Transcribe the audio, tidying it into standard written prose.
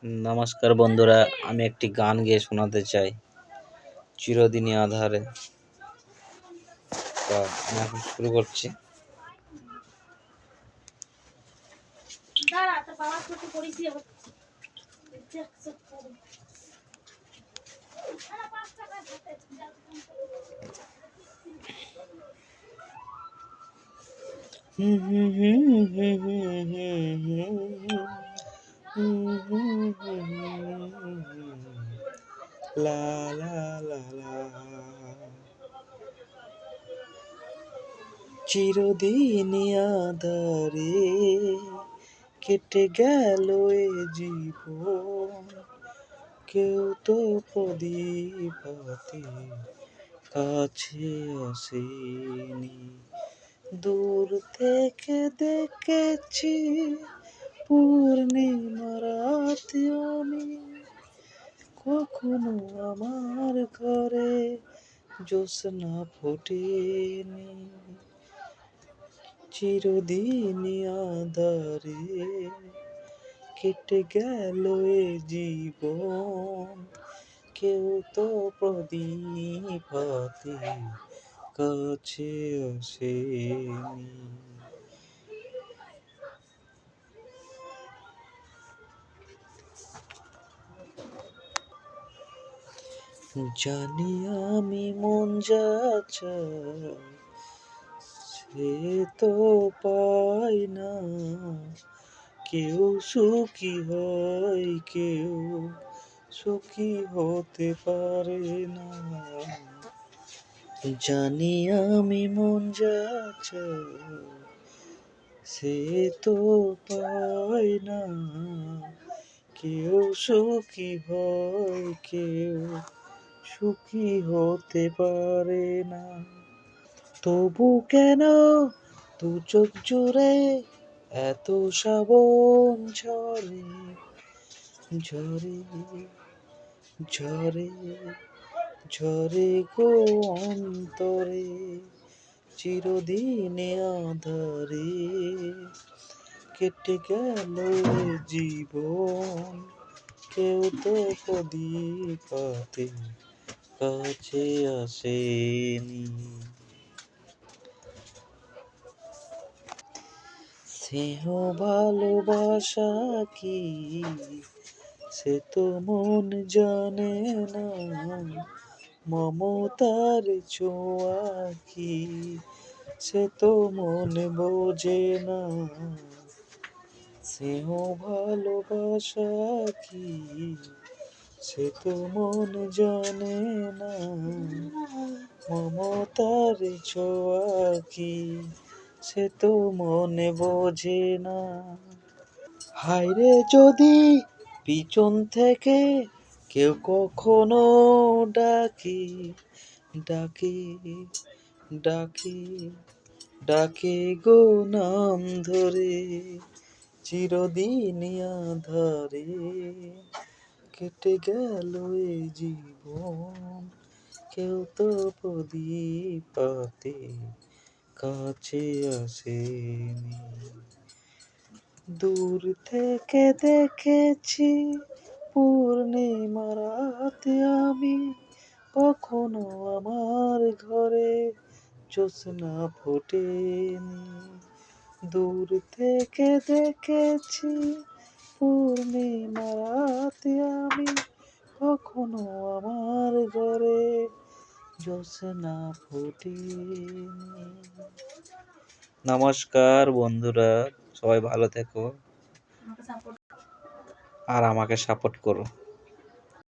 নমস্কার বন্ধুরা, আমি একটি গান গেয়ে শোনাতে চাই চিরদিনই আঁধারে। তা আমি এখন শুরু করছি। লা লা লা লা, চিরদিনই আঁধারে কেটে গেল এ জীবন, কেউ তো প্রদীপ হাতে কাছে আসেনি। দূর থেকে দেখেছি পূর্ণিমা রাতে আমি, কখনো আমার ঘরে জ্যোৎস্না ফোটেনি। চিরদিনই আঁধারে কেটে গেল এ জীবন, কেউ তো প্রদীপ হাতে কাছে আসেনি। জানি আমি মন যা চায় সে তো পাই না, কেউ সুখী হয় কেউ সুখী হতে পারে না। জানি আমি মন যা চায় সে তো পাই না, কেউ সুখী হয় কেউ সুখী হতে পারে না। তবু কেন দু চোখ জুড়ে এত শ্রাবণ ঝরে ঝরে ঝরে ঝরে গো অন্তরে। চিরদিনে আঁধারে কেটে গেল এ জীবন, কেউ তো প্রদীপ হাতে কাছে আসেনি। স্নেহ ভালোবাসা কি সে তো মন জানে না, মমতার ছোঁয়া কি সে তো মন বোঝে না। স্নেহ ভালোবাসা কি সে তো মন জানে না, মমতার ছোঁয়া কি সে তো মনে বোঝে না। হায়রে যদি পিছন থেকে কেউ কখনো ডাকে ডাকে ডাকে ডাকে গো নাম ধরে, চিরদিনই আঁধারে কেটে গেল এ জীবন, কেউ তো প্রদীপ হাতে কাছে আসেনি। দূর থেকে দেখেছি পূর্ণিমা রাতে আমি, কখনো আমার ঘরে জ্যোৎস্না ফোটেনি। দূর থেকে দেখেছি পূর্ণিমা রাতে আমি, কখনো আমার ঘরে জ্যোৎস্না ফোটেনি। নমস্কার বন্ধুরা, সবাই ভালো থেকো আর আমাকে সাপোর্ট করো।